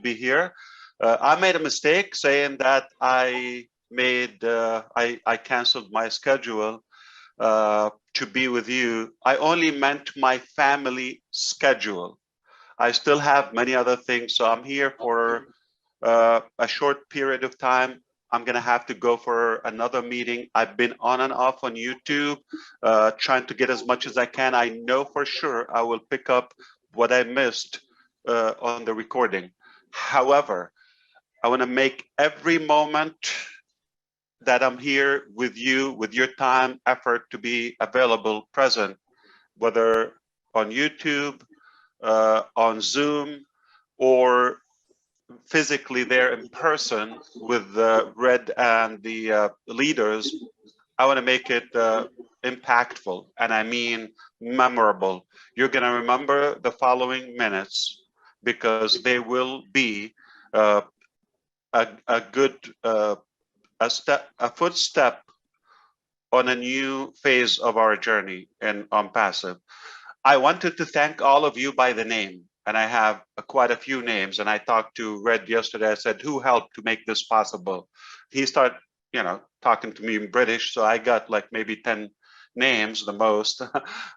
be here. I made a mistake saying that I canceled my schedule to be with you. I only meant my family schedule. I still have many other things, so I'm here for a short period of time. I'm gonna have to go for another meeting. I've been on and off on YouTube, trying to get as much as I can. I know for sure I will pick up what I missed on the recording. However, I want to make every moment that I'm here with you, with your time, effort to be available, present, whether on YouTube, on Zoom, or physically there in person with Red and the leaders. I want to make it impactful, and I mean memorable. You're going to remember the following minutes because they will be a good a footstep on a new phase of our journey in OnPassive. I wanted to thank all of you by the name, and I have quite a few names. And I talked to Red yesterday. I said, "Who helped to make this possible?" He started, talking to me in British, so I got like maybe 10 names, the most.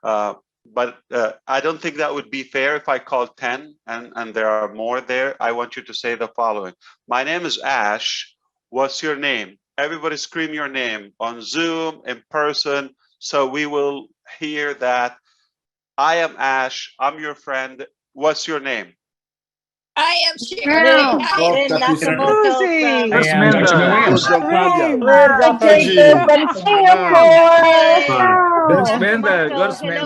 But I don't think that would be fair if I called 10 and there are more there. I want you to say the following. My name is Ash. What's your name? Everybody scream your name on Zoom, in person, so we will hear that. I am Ash. I'm your friend. What's your name? I am Sharon. Hello,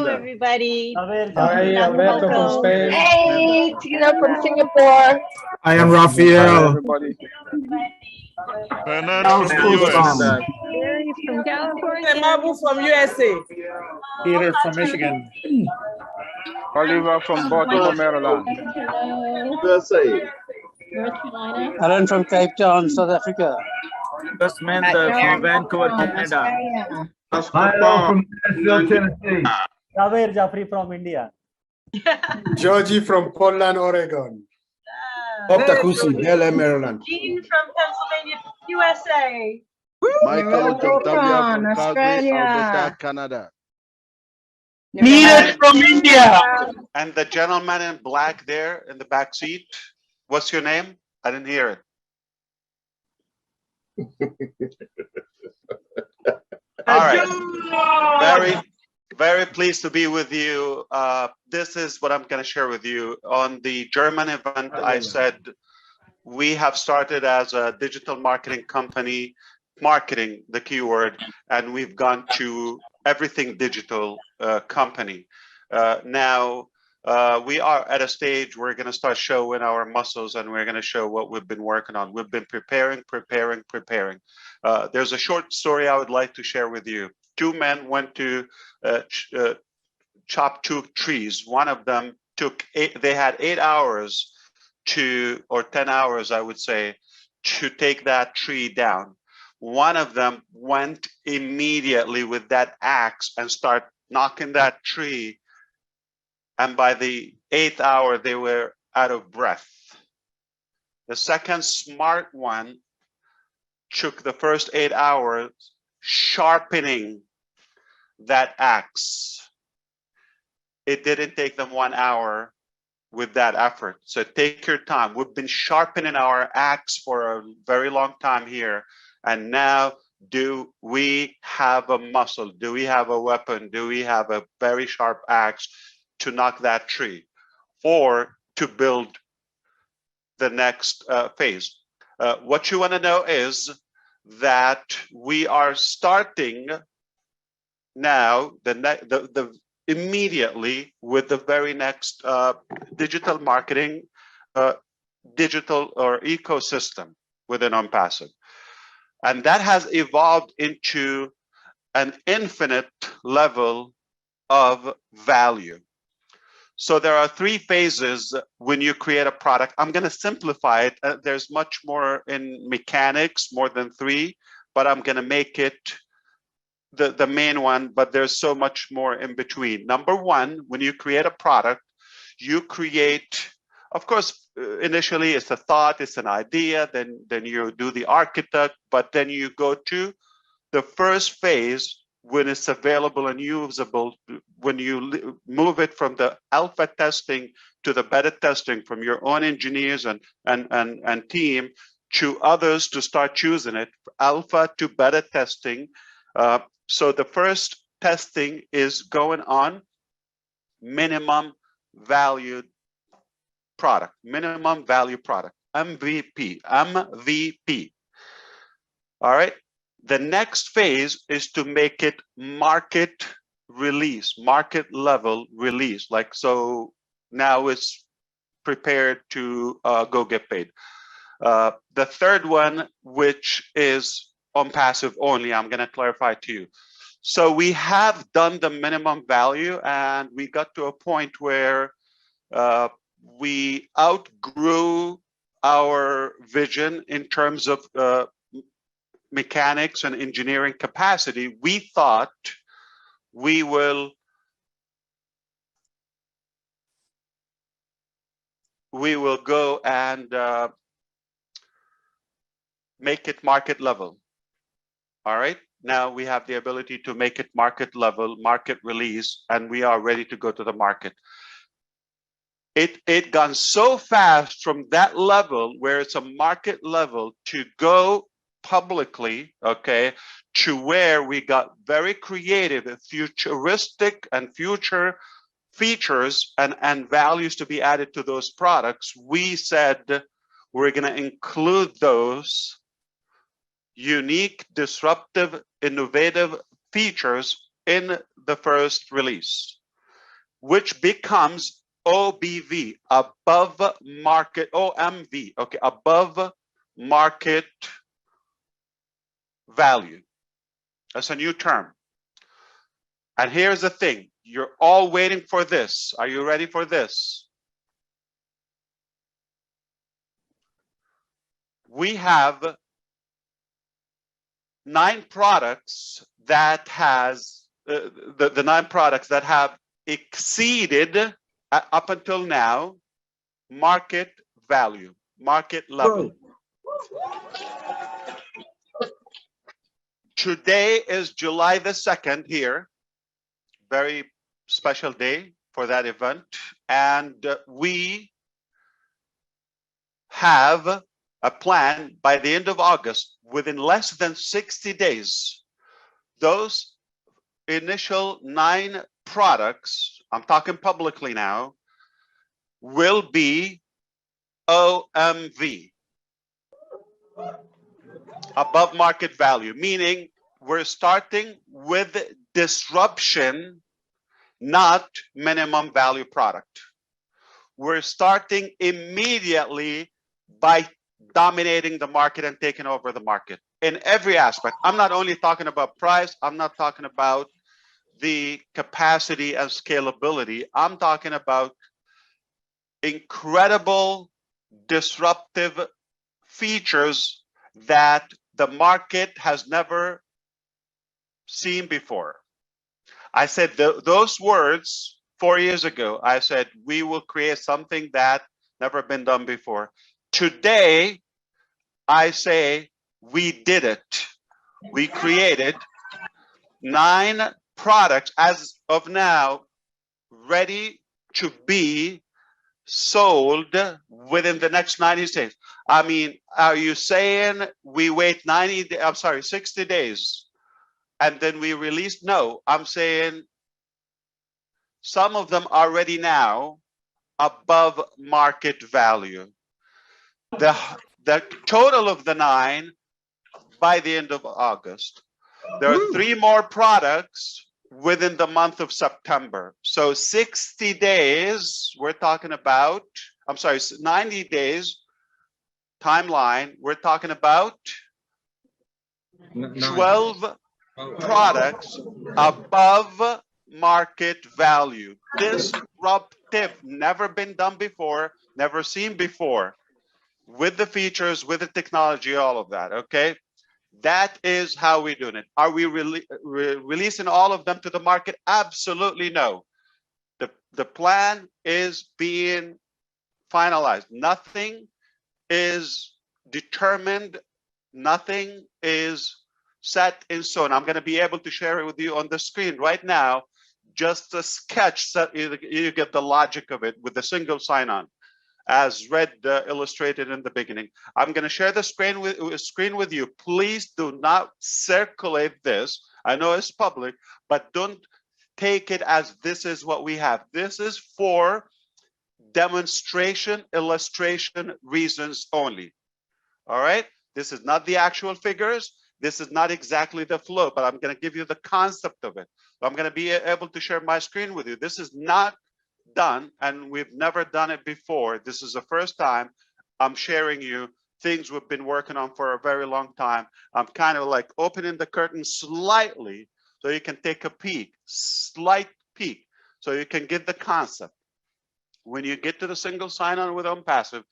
everybody. Alberto from Spain. Hey, Tina from Singapore. I am Rafael. Everybody. Fernando from the US. Mary from California. Mabu from USA. Peter from Michigan. Oliver from Baltimore, Maryland. USA. North Carolina. Alan from Cape Town, South Africa. Samantha from Vancouver, Canada. Hello from Nashville, Tennessee. Javier Jafri from India. Georgie from Portland, Oregon. Bob Takusi, LA, Maryland. Jean from Pennsylvania, USA. Michael Jontavia from Calgary, Alberta, Canada. Needed from India. And the gentleman in black there in the back seat, what's your name? I didn't hear it. All right. Very pleased to be with you. This is what I'm going to share with you. On the German event, I said we have started as a digital marketing company, marketing the keyword, and we've gone to everything digital company. Now we are at a stage where we're going to start showing our muscles, and we're going to show what we've been working on. We've been preparing. There's a short story I would like to share with you. Two men went to chop two trees. One of them they had 8 hours or 10 hours, I would say, to take that tree down. One of them went immediately with that axe and start knocking that tree. And by the 8th hour, they were out of breath. The second smart one took the first 8 hours sharpening that axe. It didn't take them 1 hour with that effort. So take your time. We've been sharpening our axe for a very long time here. And now, do we have a muscle? Do we have a weapon? Do we have a very sharp axe to knock that tree or to build the next phase? What you want to know is that we are starting now immediately with the very next digital marketing, digital or ecosystem within OnPassive. And that has evolved into an infinite level of value. So there are 3 phases when you create a product. I'm going to simplify it. There's much more in mechanics, more than 3, but I'm going to make it the main one, but there's so much more in between. Number 1, when you create a product, you create Of course, initially it's a thought, it's an idea, then you do the architect, but then you go to the first phase when it's available and usable, when you move it from the alpha testing to the beta testing from your own engineers and team to others to start choosing it, alpha to beta testing. So the first testing is going on minimum valued product, minimum value product, MVP. All right. The next phase is to make it market release, market level release. Like, so now it's prepared to go get paid. The third one, which is OnPassive only, I'm going to clarify to you. So we have done the minimum value, and we got to a point where we outgrew our vision in terms of mechanics and engineering capacity. We thought we will go and make it market level. All right. Now we have the ability to make it market level, market release, and we are ready to go to the market. It gone so fast from that level where it's a market level to go publicly, okay, to where we got very creative and futuristic and future features and values to be added to those products. We said we're going to include those unique, disruptive, innovative features in the first release, which becomes OBV, above market, OMV, okay, above market value. That's a new term. And here's the thing, you're all waiting for this. Are you ready for this? We have 9 products that has the 9 products that have exceeded up until now market value, market level. Today is July the 2nd here, very special day for that event, and we have a plan by the end of August, within less than 60 days, those initial 9 products, I'm talking publicly now, will be OMV, above market value, meaning we're starting with disruption, not minimum value product. We're starting immediately by dominating the market and taking over the market in every aspect. I'm not only talking about price, I'm not talking about the capacity and scalability. I'm talking about incredible disruptive features that the market has never seen before. I said those words 4 years ago. I said we will create something that never been done before. Today, I say we did it. We created 9 products as of now ready to be sold within the next 90 days. I mean, are you saying we wait 60 days and then we release? No, I'm saying some of them are ready now above market value. The total of the 9 by the end of August. There are 3 more products within the month of September. So 60 days, we're talking about, 90 days timeline, we're talking about 12 products above market value. Disruptive, never been done before, never seen before, with the features, with the technology, all of that, okay? That is how we're doing it. Are we releasing all of them to the market? Absolutely no. The plan is being finalized. Nothing is determined. Nothing is set in stone. I'm going to be able to share it with you on the screen right now. Just a sketch so you get the logic of it with a single sign-on, as Red illustrated in the beginning. I'm going to share the screen with you. Please do not circulate this. I know it's public, but don't take it as this is what we have. This is for demonstration, illustration reasons only. All right? This is not the actual figures. This is not exactly the flow, but I'm going to give you the concept of it. I'm going to be able to share my screen with you. This is not done, and we've never done it before. This is the first time I'm sharing you things we've been working on for a very long time. I'm kind of like opening the curtain slightly so you can take a peek, slight peek, so you can get the concept. When you get to the single sign-on with OnPassive,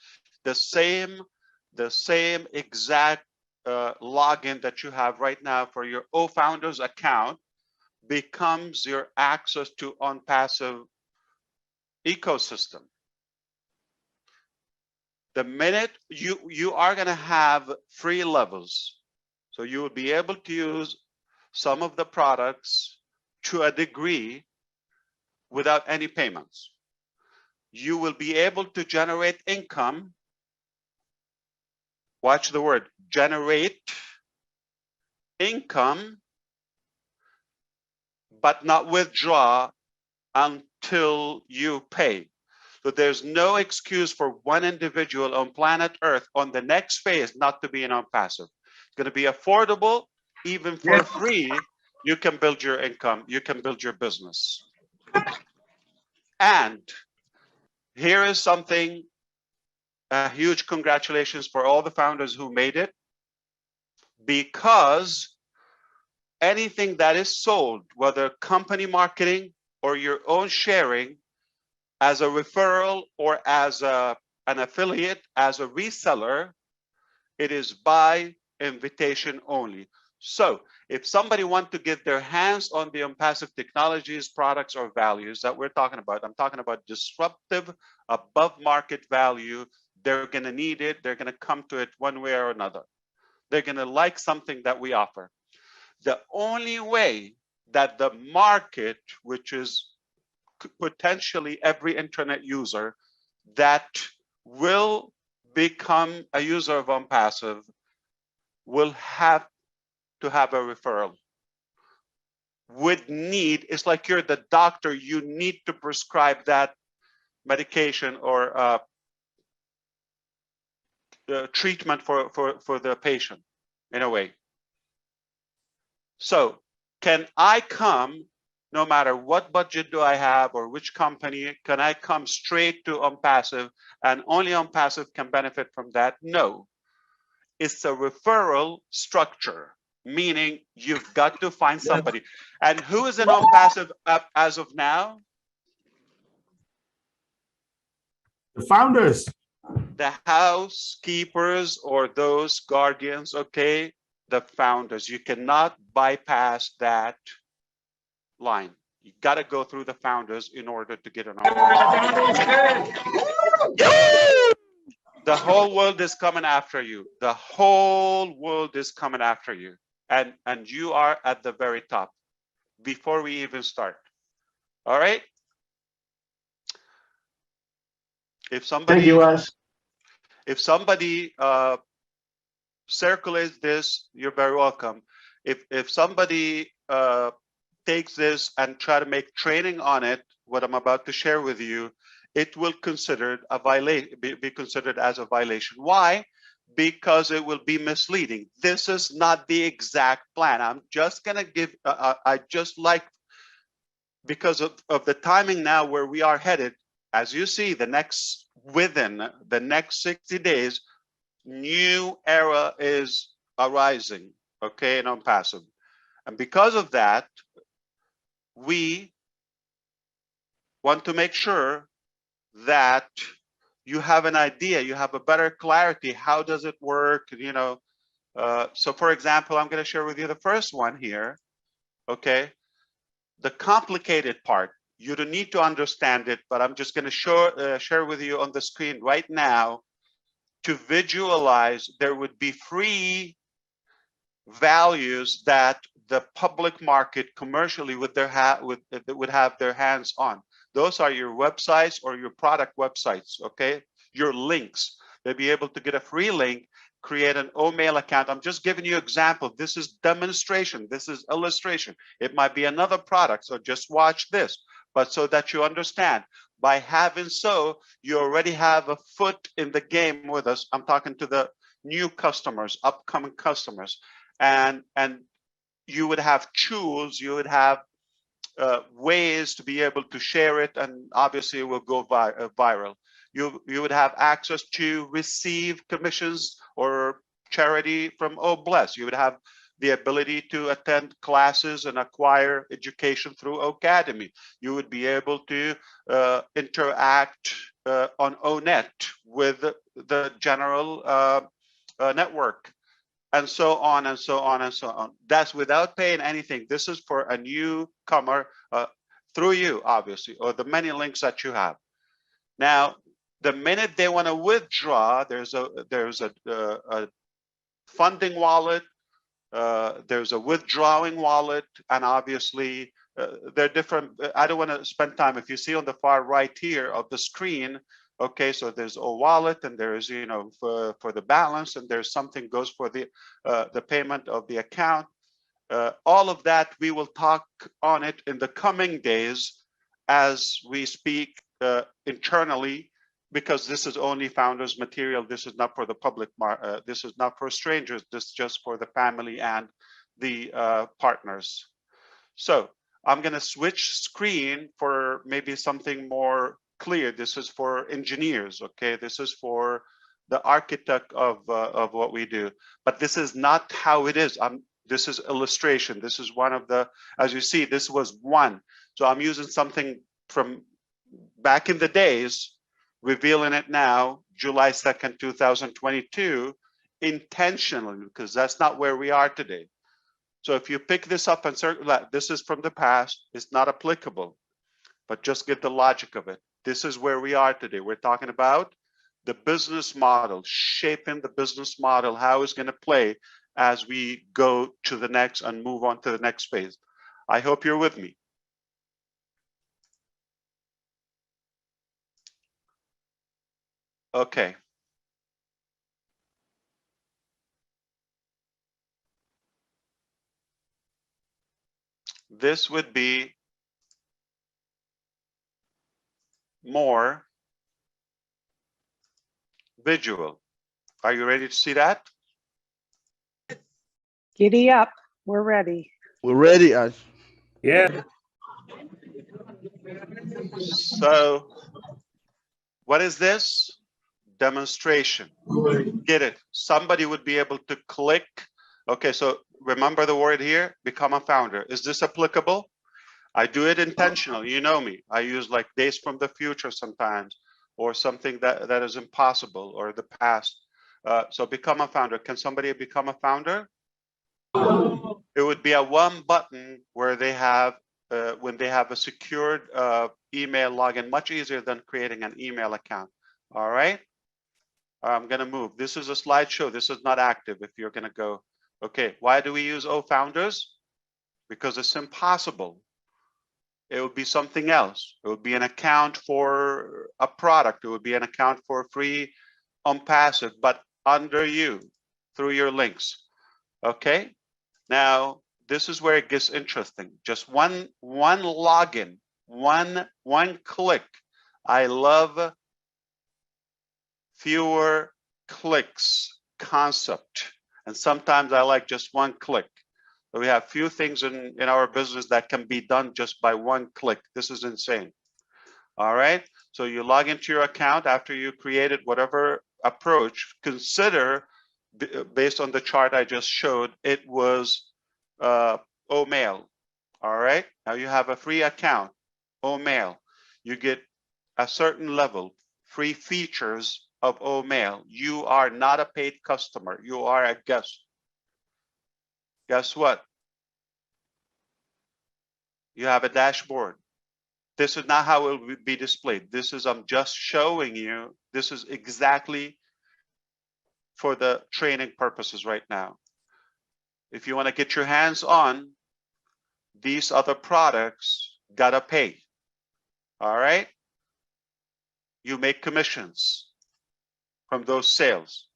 the same exact login that you have right now for your O-Founders account becomes your access to OnPassive ecosystem. The minute you are going to have free levels, so you will be able to use some of the products to a degree without any payments. You will be able to generate income. Watch the word, generate income, but not withdraw until you pay. So there's no excuse for one individual on planet Earth on the next phase not to be in OnPassive. It's going to be affordable, even for free. You can build your income, you can build your business. And here is something, a huge congratulations for all the founders who made it, because anything that is sold, whether company marketing or your own sharing, as a referral or as an affiliate, as a reseller, it is by invitation only. So if somebody wants to get their hands on the OnPassive technologies, products, or values that we're talking about, I'm talking about disruptive, above market value, they're going to need it. They're going to come to it one way or another. They're going to like something that we offer. The only way that the market, which is potentially every internet user that will become a user of OnPassive, will have to have a referral. Would need, it's like you're the doctor, you need to prescribe that medication or treatment for the patient in a way. So can I come, no matter what budget do I have or which company, can I come straight to OnPassive and only OnPassive can benefit from that? No, it's a referral structure, meaning you've got to find somebody. And who is in OnPassive as of now? The founders. The housekeepers or those guardians, okay? The founders. You cannot bypass that line. You got to go through the founders in order to get an offer. The whole world is coming after you. The whole world is coming after you. And you are at the very top before we even start. All right? If somebody, Thank you, Ash. If somebody circulates this, you're very welcome. If somebody takes this and try to make training on it, what I'm about to share with you, it will considered a violation, be considered as a violation. Why? Because it will be misleading. This is not the exact plan. I'm just gonna give, I just like, because of the timing now where we are headed, as you see, within the next 60 days, new era is arising, okay, in OnPassive. And because of that, we want to make sure that you have an idea, you have a better clarity. How does it work? You know, so for example, I'm going to share with you the first one here. Okay, the complicated part. You don't need to understand it, but I'm just going to share with you on the screen right now to visualize. There would be free values that the public market commercially would have their hands on. Those are your websites or your product websites, okay? Your links. They'll be able to get a free link, create an O-Mail account. I'm just giving you an example. This is demonstration. This is illustration. It might be another product, so just watch this. But so that you understand, by having so, you already have a foot in the game with us. I'm talking to the new customers, upcoming customers. And you would have tools, you would have ways to be able to share it, and obviously it will go viral. You would have access to receive commissions or charity from O-Bless. You would have the ability to attend classes and acquire education through O-Cademy. You would be able to interact on O-Net with the general network, and so on and so on and so on. That's without paying anything. This is for a newcomer through you, obviously, or the many links that you have. Now, the minute they want to withdraw, there's a funding wallet, there's a withdrawing wallet, and obviously they're different. I don't want to spend time. If you see on the far right here of the screen, okay, so there's a wallet, and there's, you know, for the balance, and there's something goes for the payment of the account. All of that, we will talk on it in the coming days as we speak internally, because this is only founders material. This is not for the public. This is not for strangers. This is just for the family and the partners. So I'm going to switch screen for maybe something more clear. This is for engineers, okay? This is for the architect of what we do. But this is not how it is. This is illustration. This is one of the, as you see, this was one. So I'm using something from back in the days, revealing it now, July 2nd, 2022, intentionally, because that's not where we are today. So if you pick this up and circle that, this is from the past, it's not applicable, but just get the logic of it. This is where we are today. We're talking about the business model, shaping the business model, how it's going to play as we go to the next and move on to the next phase. I hope you're with me. Okay. This would be more visual. Are you ready to see that? Giddy up. We're ready. We're ready, Ash. Yeah. So what is this? Demonstration. Get it? Somebody would be able to click. Okay, so remember the word here, become a founder. Is this applicable? I do it intentional. You know me. I use like days from the future sometimes, or something that is impossible, or the past. So become a founder. Can somebody become a founder? It would be a one button where they have, when they have a secured email login, much easier than creating an email account. All right. I'm going to move. This is a slideshow. This is not active if you're going to go. Okay. Why do we use O-Founders? Because it's impossible. It would be something else. It would be an account for a product. It would be an account for free OnPassive, but under you, through your links. Okay. Now, this is where it gets interesting. Just one login, one click. I love fewer clicks concept. And sometimes I like just one click. So we have few things in our business that can be done just by one click. This is insane. All right. So you log into your account after you created whatever approach. Consider, based on the chart I just showed, it was O-Mail. All right. Now you have a free account, O-Mail. You get a certain level, free features of O-Mail. You are not a paid customer. You are a guest. Guess what? You have a dashboard. This is not how it will be displayed. This is, I'm just showing you, this is exactly for the training purposes right now. If you want to get your hands on these other products, gotta pay. All right. You make commissions from those sales.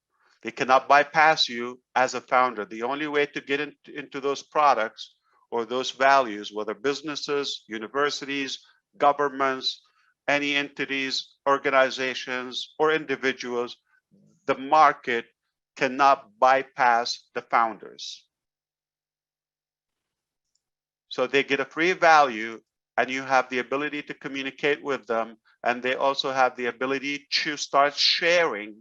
They cannot bypass you as a founder. The only way to get into those products or those values, whether businesses, universities, governments, any entities, organizations, or individuals, the market cannot bypass the founders. So they get a free value, and you have the ability to communicate with them, and they also have the ability to start sharing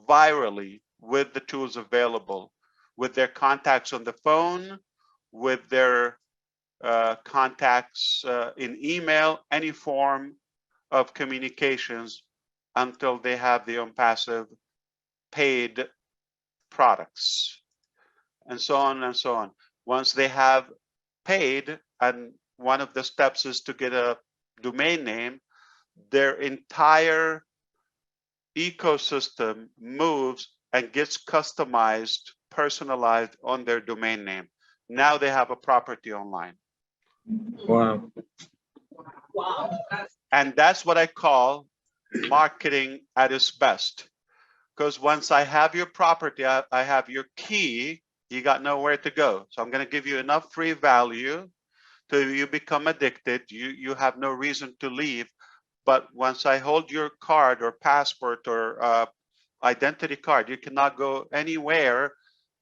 virally with the tools available, with their contacts on the phone, with their contacts in email, any form of communications, until they have the OnPassive paid products, and so on and so on. Once they have paid, and one of the steps is to get a domain name, their entire ecosystem moves and gets customized, personalized on their domain name. Now they have a property online. Wow. And that's what I call marketing at its best. Because once I have your property, I have your key, you got nowhere to go. So I'm going to give you enough free value till you become addicted. You have no reason to leave. But once I hold your card or passport or identity card, you cannot go anywhere.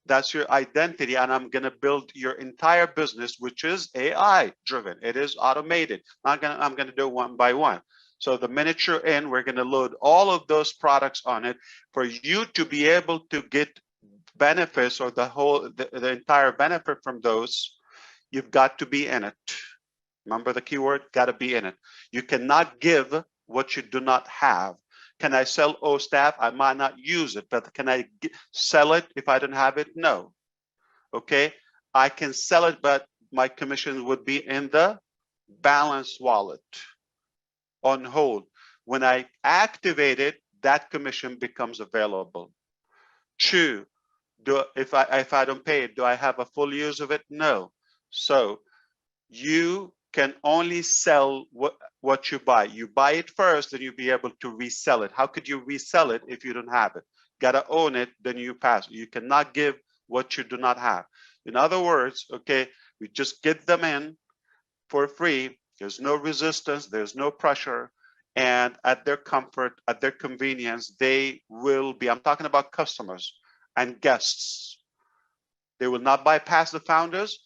That's your identity. And I'm going to build your entire business, which is AI driven. It is automated. I'm going to do one by one. So the minute you're in, we're going to load all of those products on it for you to be able to get benefits, or the entire benefit from those. You've got to be in it. Remember the keyword, got to be in it. You cannot give what you do not have. Can I sell O-Staff? I might not use it, but can I sell it if I don't have it? No. Okay, I can sell it, but my commission would be in the balance wallet on hold. When I activate it, that commission becomes available. Two, if I don't pay it, do I have a full use of it? No. So you can only sell what you buy. You buy it first, then you'll be able to resell it. How could you resell it if you don't have it? Gotta own it, then you pass. You cannot give what you do not have. In other words, okay, we just get them in for free. There's no resistance, there's no pressure, and at their comfort, at their convenience, they will be, I'm talking about customers and guests. They will not bypass the founders.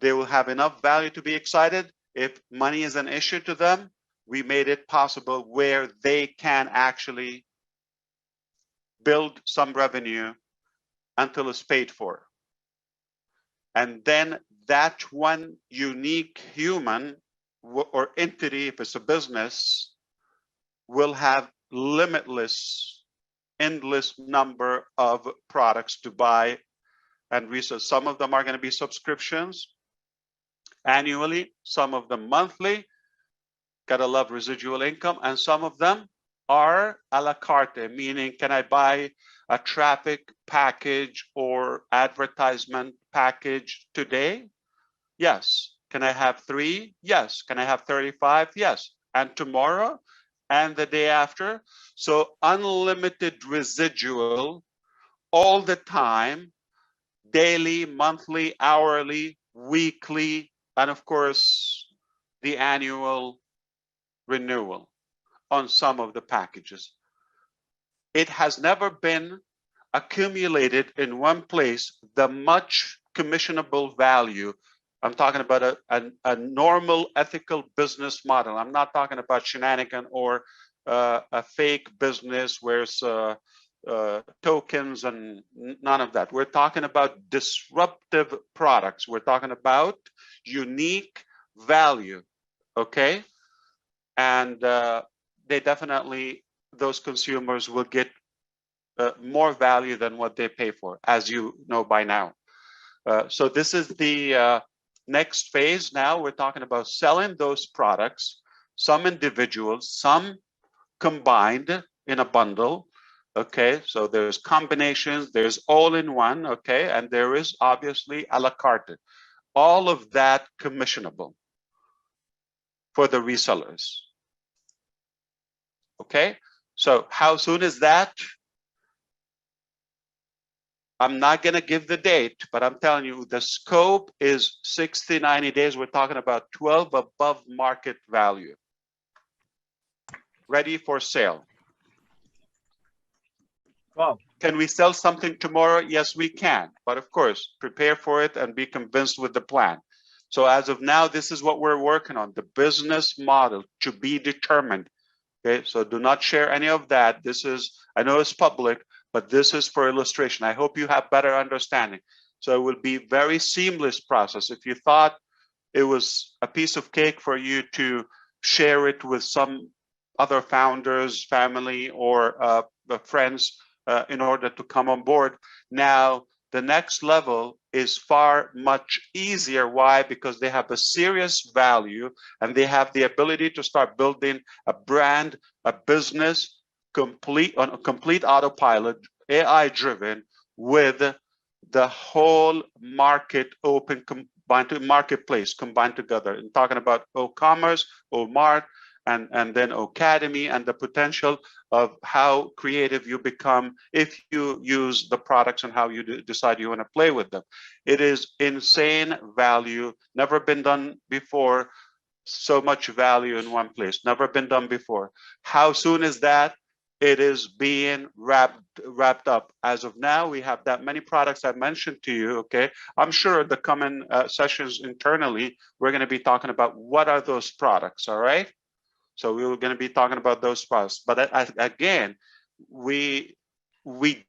They will have enough value to be excited. If money is an issue to them, we made it possible where they can actually build some revenue until it's paid for. And then that one unique human or entity, if it's a business, will have limitless, endless number of products to buy and resell. Some of them are going to be subscriptions annually, some of them monthly. Gotta love residual income. And some of them are a la carte, meaning can I buy a traffic package or advertisement package today? Yes. Can I have 3? Yes. Can I have 35? Yes. And tomorrow and the day after? So unlimited residual all the time, daily, monthly, hourly, weekly, and of course, the annual renewal on some of the packages. It has never been accumulated in one place the much commissionable value. I'm talking about a normal ethical business model. I'm not talking about shenanigan or a fake business where it's tokens and none of that. We're talking about disruptive products. We're talking about unique value, okay? And they definitely, those consumers will get more value than what they pay for, as you know by now. So this is the next phase. Now we're talking about selling those products. some individuals, some combined in a bundle. Okay, so there's combinations, there's all-in-one, okay, and there is obviously a la carte. All of that commissionable for the resellers. Okay, so how soon is that? I'm not going to give the date, but I'm telling you the scope is 60, 90 days. We're talking about 12 above market value. Ready for sale. Wow. Can we sell something tomorrow? Yes, we can. But of course, prepare for it and be convinced with the plan. So as of now, this is what we're working on, the business model to be determined. Okay, so do not share any of that. This is, I know it's public, but this is for illustration. I hope you have better understanding. So it will be very seamless process. If you thought it was a piece of cake for you to share it with some other founders, family, or friends in order to come on board, now the next level is far much easier. Why? Because they have a serious value and they have the ability to start building a brand, a business, on a complete autopilot, AI driven, with the whole market open, combined to marketplace combined together. And talking about O-Commerce, O-Mart, and then O-Cademy, and the potential of how creative you become if you use the products and how you decide you want to play with them. It is insane value, never been done before. So much value in one place, never been done before. How soon is that? It is being wrapped up. As of now, we have that many products I mentioned to you, okay? I'm sure the coming sessions internally, we're gonna be talking about what are those products, all right? So we were going to be talking about those products, but again, we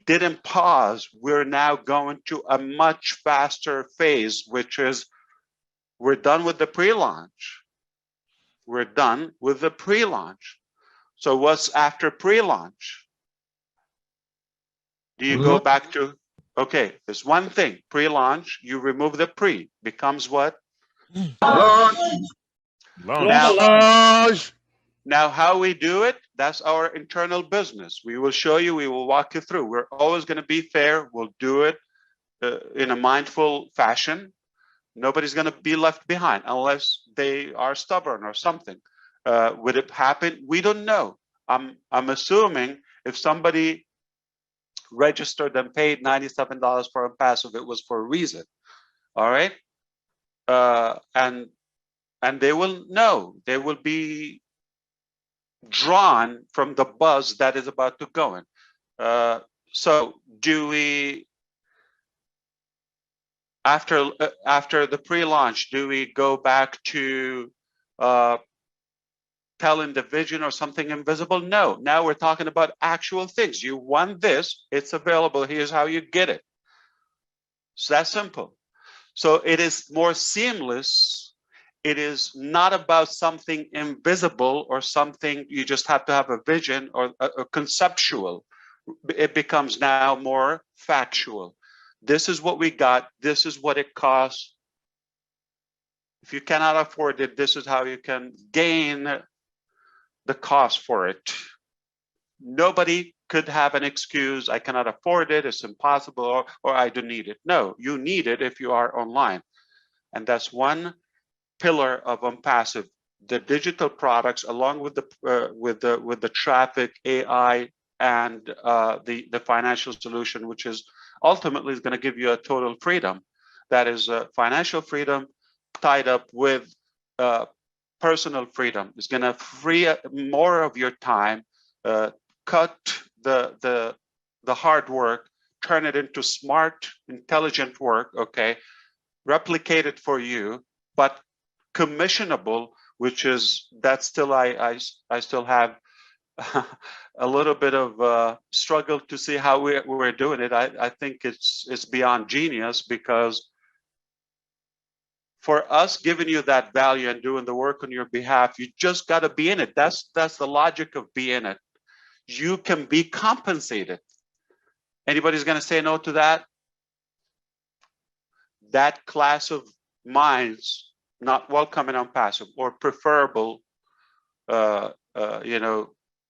didn't pause. We're now going to a much faster phase, which is we're done with the pre-launch. We're done with the pre-launch. So what's after pre-launch? Do you go back to, okay, there's one thing, pre-launch, you remove the pre, becomes what? Launch. Now, how we do it, that's our internal business. We will show you, we will walk you through. We're always going to be fair. We'll do it in a mindful fashion. Nobody's going to be left behind unless they are stubborn or something. Would it happen? We don't know. I'm assuming if somebody registered and paid $97 for OnPassive, it was for a reason. All right. And they will know. They will be drawn from the buzz that is about to go in. So do we, after the pre-launch, do we go back to telling the vision or something invisible? No, now we're talking about actual things. You want this, it's available, here's how you get it. It's that simple. So it is more seamless. It is not about something invisible or something you just have to have a vision or a conceptual. It becomes now more factual. This is what we got. This is what it costs. If you cannot afford it, this is how you can gain the cost for it. Nobody could have an excuse, I cannot afford it, it's impossible, or I don't need it. No, you need it if you are online. And that's one pillar of OnPassive, the digital products, along with the traffic, AI, and the financial solution, which is ultimately is going to give you a total freedom. That is financial freedom tied up with personal freedom. It's going to free up more of your time, cut the hard work, turn it into smart, intelligent work. Okay, replicate it for you, but commissionable, which is that still I still have a little bit of struggle to see how we're doing it. I think it's beyond genius, because for us giving you that value and doing the work on your behalf, you just got to be in it. That's the logic of being it. You can be compensated. Anybody's going to say no to that? That class of minds not welcome in OnPassive, or preferable you know,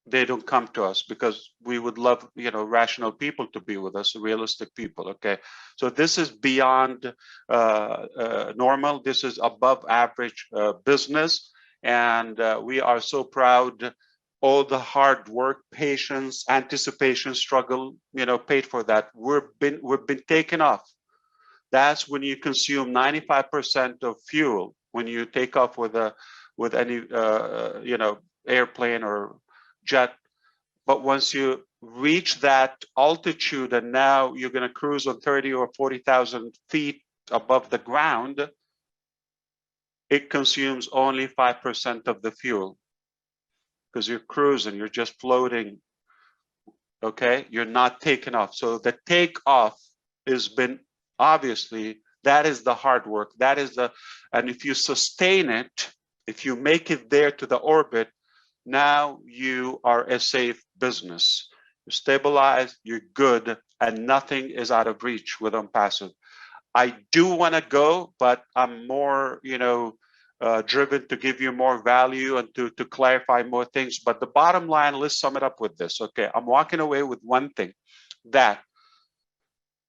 they don't come to us, because we would love, you know, rational people to be with us, realistic people. Okay, so this is beyond normal. This is above average business, and we are so proud. All the hard work, patience, anticipation, struggle, you know, paid for that. We've been taken off. That's when you consume 95% of fuel when you take off with any you know, airplane or jet. But once you reach that altitude, and now you're going to cruise on 30 or 40,000 feet above the ground, it consumes only 5% of the fuel, because you're cruising, you're just floating. Okay, you're not taking off. So the takeoff has been, obviously, that is the hard work. That is the, and if you sustain it, if you make it there to the orbit, now you are a safe business. You're stabilized, you're good, and nothing is out of reach with OnPassive. I do want to go, but I'm more, you know, driven to give you more value and to clarify more things. But the bottom line, let's sum it up with this. Okay, I'm walking away with one thing, that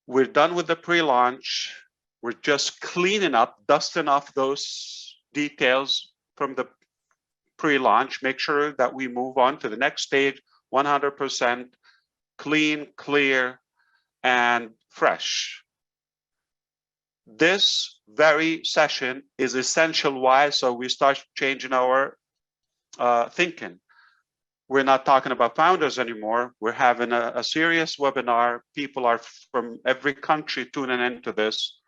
we're done with the pre-launch. We're just cleaning up, dusting off those details from the pre-launch. Make sure that we move on to the next stage, 100% clean, clear, and fresh. This very session is essential. Why? So we start changing our thinking. We're not talking about founders anymore. We're having a serious webinar. People are from every country tuning into this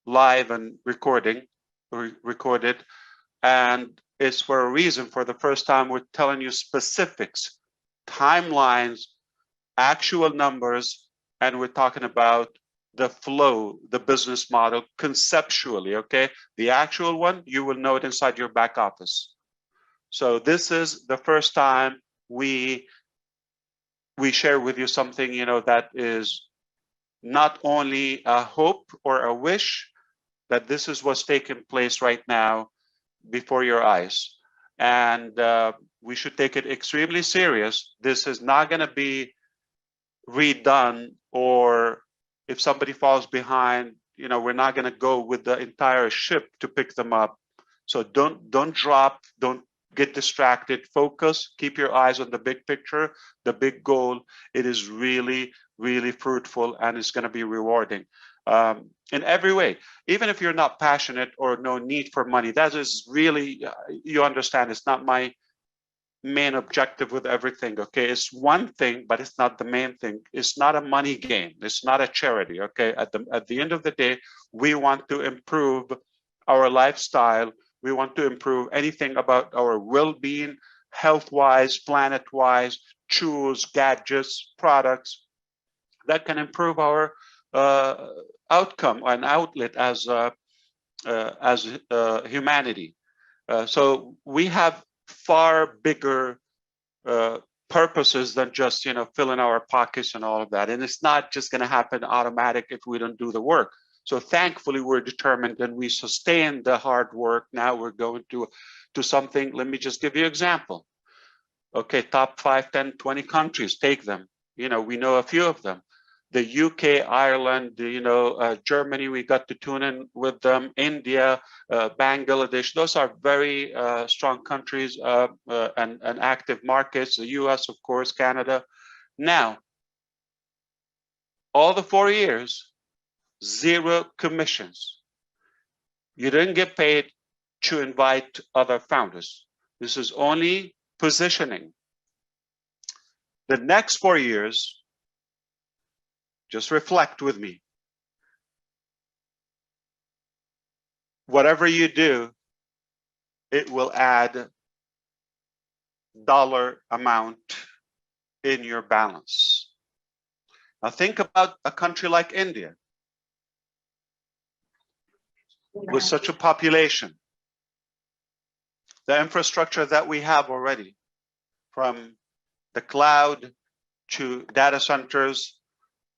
live and recorded, and it's for a reason. For the first time, we're telling you specifics, timelines, actual numbers, and we're talking about the flow, the business model conceptually. Okay, the actual one, you will know it inside your back office. So this is the first time we share with you something, you know, that is not only a hope or a wish, that this is what's taking place right now before your eyes, and we should take it extremely serious. This is not going to be redone, or if somebody falls behind, you know, we're not going to go with the entire ship to pick them up. So don't drop, don't get distracted. Focus, keep your eyes on the big picture, the big goal. It is really, really fruitful, and it's going to be rewarding in every way. Even if you're not passionate or no need for money, that is really, you understand, it's not my main objective with everything. Okay, it's one thing, but it's not the main thing. It's not a money game. It's not a charity. Okay, at the end of the day, we want to improve our lifestyle. We want to improve anything about our well-being, health-wise, planet-wise, tools, gadgets, products that can improve our outcome and outlet as humanity. So we have far bigger purposes than just, you know, filling our pockets and all of that. And it's not just going to happen automatic if we don't do the work. So thankfully, we're determined and we sustain the hard work. Now we're going to something. Let me just give you an example. Okay, top 5, 10, 20 countries, take them. You know, we know a few of them. The UK, Ireland, you know, Germany, we got to tune in with them. India, Bangladesh, those are very strong countries and active markets. The US, of course, Canada. Now, all the 4 years, 0 commissions. You didn't get paid to invite other founders. This is only positioning. The next 4 years, just reflect with me. Whatever you do, it will add dollar amount in your balance. Now think about a country like India with such a population. The infrastructure that we have already, from the cloud to data centers,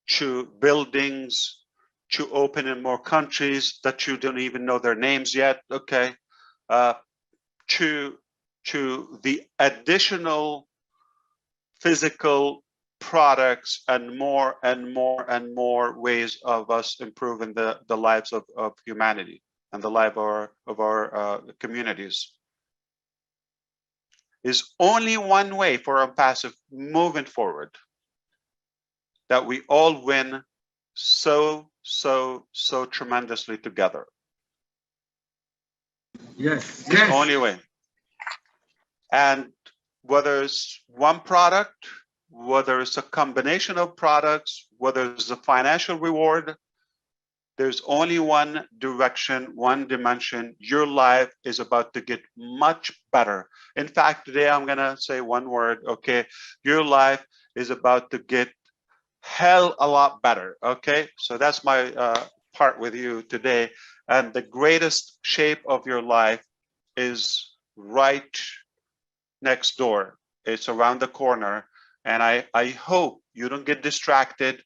to buildings, to open in more countries that you don't even know their names yet, okay, to to the additional physical products and more and more and more ways of us improving the lives of humanity and the life of our communities. Is only one way for OnPassive moving forward, that we all win so tremendously together. Yes. It's the only way. And whether it's one product, whether it's a combination of products, whether it's a financial reward, there's only one direction, one dimension. Your life is about to get much better. In fact, today I'm gonna say one word, okay? Your life is about to get hell a lot better, okay? So that's my part with you today. And the greatest shape of your life is right next door. It's around the corner. And I hope you don't get distracted.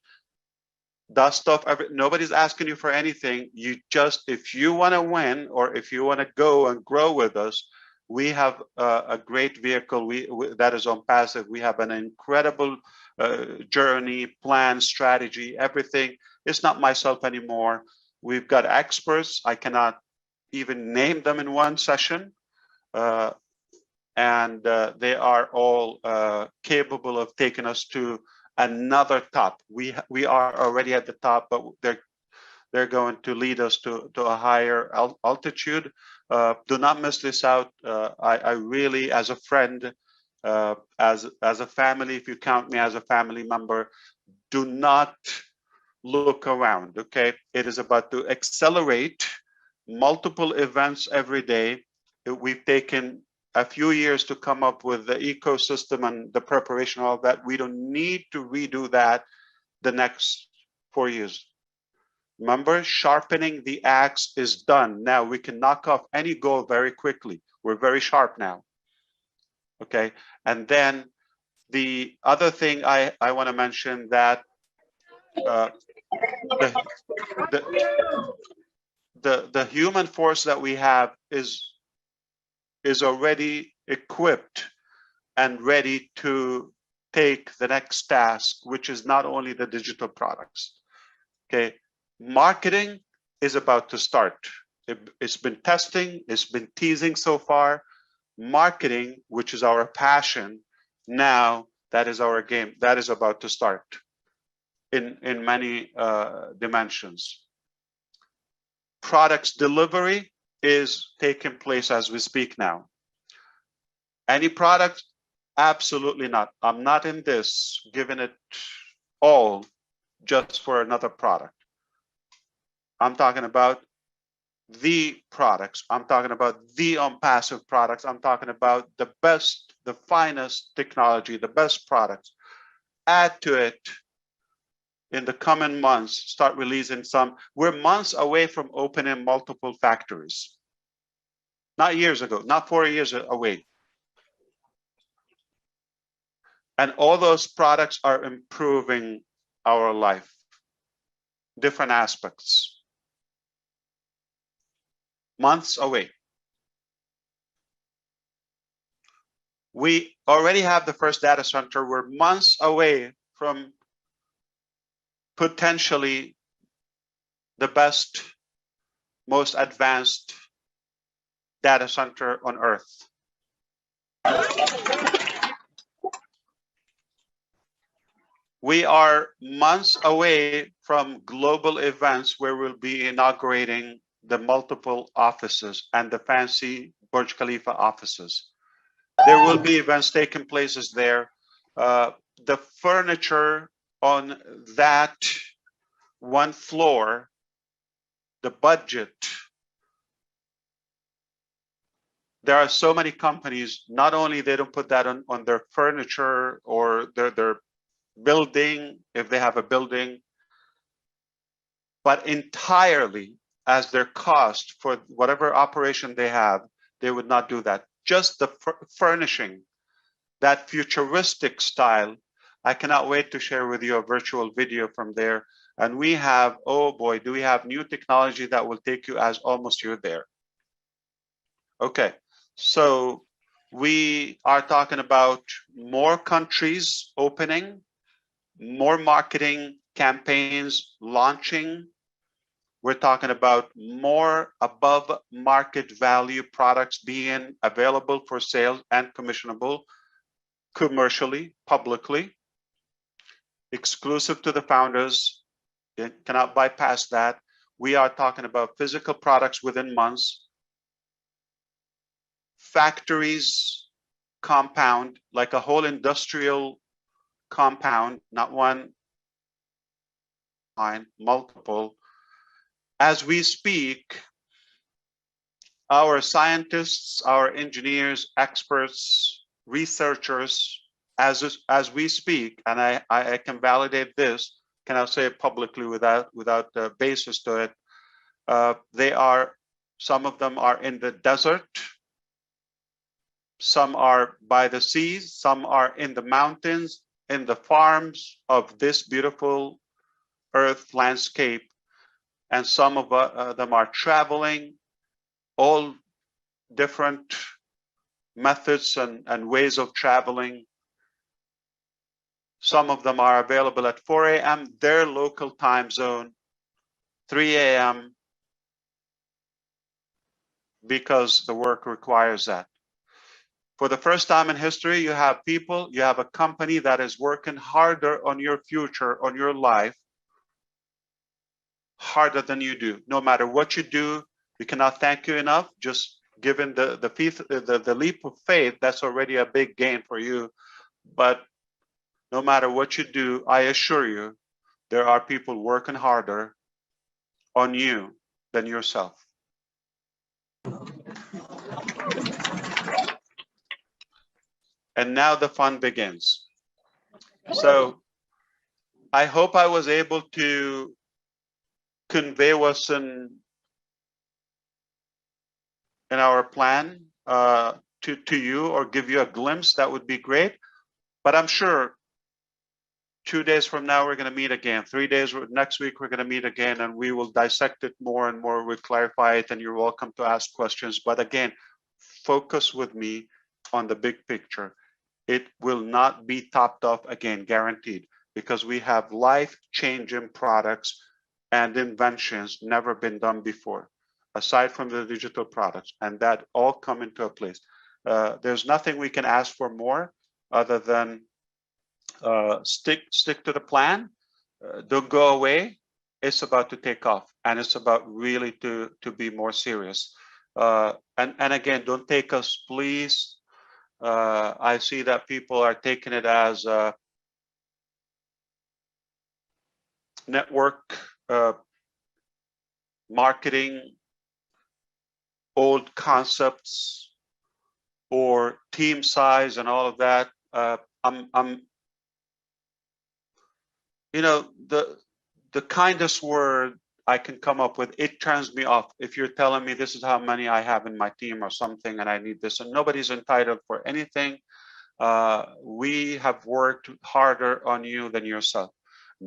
Dust off, nobody's asking you for anything. You just, if you want to win, or if you want to go and grow with us, we have a great vehicle that is OnPassive. We have an incredible journey, plan, strategy, everything. It's not myself anymore. We've got experts. I cannot even name them in one session. And they are all capable of taking us to another top. We are already at the top, but they're going to lead us to a higher altitude. Do not miss this out. I really, as a friend, as a family, if you count me as a family member, do not look around, okay? It is about to accelerate multiple events every day. We've taken a few years to come up with the ecosystem and the preparation of that. We don't need to redo that the next 4 years. Remember, sharpening the axe is done. Now we can knock off any goal very quickly. We're very sharp now. Okay. And then the other thing I want to mention that the human force that we have is already equipped and ready to take the next task, which is not only the digital products. Okay, marketing is about to start. It's been testing, it's been teasing so far. Marketing, which is our passion, now that is our game. That is about to start in many dimensions. Products delivery is taking place as we speak now. Any product? Absolutely not. I'm not in this giving it all just for another product. I'm talking about the products. I'm talking about the OnPassive products. I'm talking about the best, the finest technology, the best products. Add to it in the coming months, start releasing some. We're months away from opening multiple factories. Not years ago, not 4 years away. And all those products are improving our life, different aspects. Months away. We already have the first data center. We're months away from potentially the best, most advanced data center on Earth. We are months away from global events where we'll be inaugurating the multiple offices and the fancy Burj Khalifa offices. There will be events taking places there. The furniture on that one floor, the budget. There are so many companies, not only they don't put that on their furniture or their building, if they have a building, but entirely as their cost for whatever operation they have, they would not do that. Just the furnishing, that futuristic style. I cannot wait to share with you a virtual video from there. And we have, oh boy, do we have new technology that will take you as almost you're there. Okay, so We are talking about more countries opening, more marketing campaigns launching. We're talking about more above market value products being available for sale and commissionable commercially, publicly, exclusive to the founders. You cannot bypass that. We are talking about physical products within months, factories, compound, like a whole industrial compound, not one line, multiple. As we speak, our scientists, our engineers, experts, researchers, as we speak, and I can validate this, can I say it publicly without the basis to it, some of them are in the desert, some are by the seas, some are in the mountains, in the farms of this beautiful earth landscape, and some of them are traveling, all different methods and ways of traveling. Some of them are available at 4 a.m., their local time zone, 3 a.m., because the work requires that. For the first time in history, you have people, you have a company that is working harder on your future, on your life, harder than you do. No matter what you do, we cannot thank you enough. Just given the leap of faith, that's already a big gain for you. But no matter what you do, I assure you, there are people working harder on you than yourself. And now the fun begins. So I hope I was able to convey what's in our plan to you, or give you a glimpse. That would be great. But I'm sure 2 days from now, we're going to meet again. 3 days, next week, we're going to meet again, and we will dissect it more and more. We'll clarify it, and you're welcome to ask questions. But again, focus with me on the big picture. It will not be topped off again, guaranteed, because we have life-changing products and inventions never been done before, aside from the digital products, and that all come into a place. There's nothing we can ask for more other than stick to the plan. Don't go away. It's about to take off, and it's about really to be more serious. And again, don't take us, please. I see that people are taking it as network marketing, old concepts, or team size and all of that. You know, the kindest word I can come up with, it turns me off. If you're telling me this is how many I have in my team or something, and I need this, and nobody's entitled for anything. We have worked harder on you than yourself.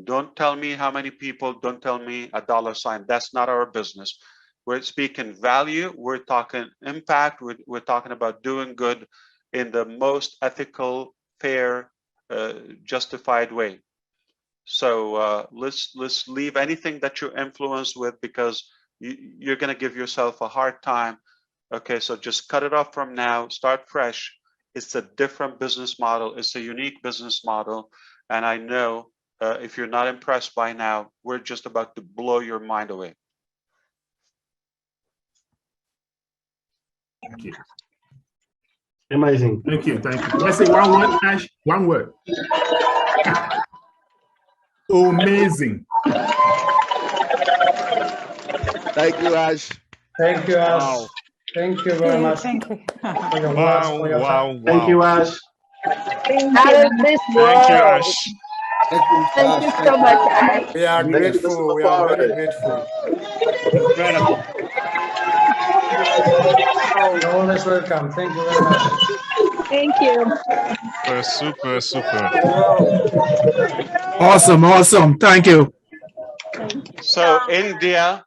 Don't tell me how many people, don't tell me a $sign. That's not our business. We're speaking value, we're talking impact, we're talking about doing good in the most ethical, fair, justified way. So let's leave anything that you're influenced with, because you're going to give yourself a hard time. Okay, so just cut it off from now, start fresh. It's a different business model. It's a unique business model. And I know if you're not impressed by now, we're just about to blow your mind away. Thank you. Amazing. Thank you. Thank you. Let's say one word, Ash. One word. Amazing. Thank you, Ash. Thank you, Ash. Wow. Thank you very much Thank you. for your words, for your time. Thank you, Ash. Out of this world. Thank Thank you so much, Ash. We are Thank you, grateful. Mr. We are very MUFAREH. grateful. Incredible. You're always welcome. Thank you very much. Thank you. Super. Awesome. Thank you. So India,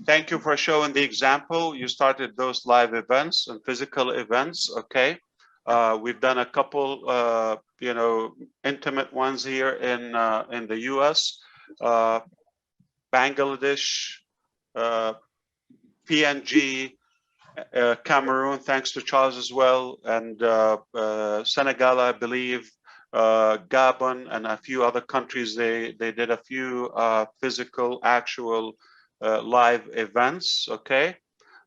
thank you for showing the example. You started those live events and physical events. Okay. We've done a couple, you know, intimate ones here in the U.S., Bangladesh, PNG, Cameroon, thanks to Charles as well, and Senegal, I believe, Gabon, and a few other countries. They did a few physical, actual live events. Okay,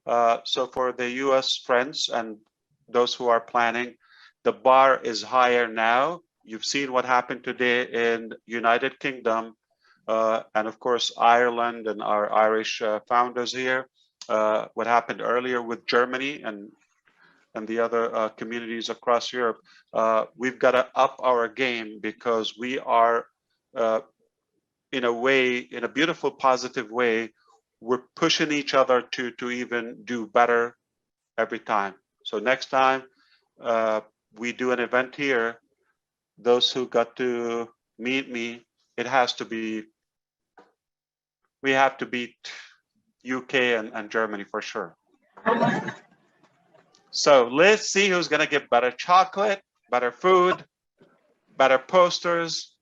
so for the U.S. friends and those who are planning, the bar is higher now. You've seen what happened today in United Kingdom, and of course Ireland and our Irish founders here. What happened earlier with Germany and the other communities across Europe. We've got to up our game because we are, in a way, in a beautiful, positive way, we're pushing each other to even do better every time. So next time we do an event here, those who got to meet me, it has to be, we have to beat UK and Germany for sure. So let's see who's gonna get better chocolate, better food, better posters.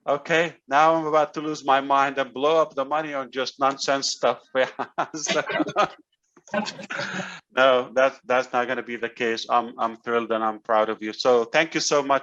Okay, now I'm about to lose my mind and blow up the money on just nonsense stuff. No, that's not going to be the case. I'm thrilled and I'm proud of you. So thank you so much.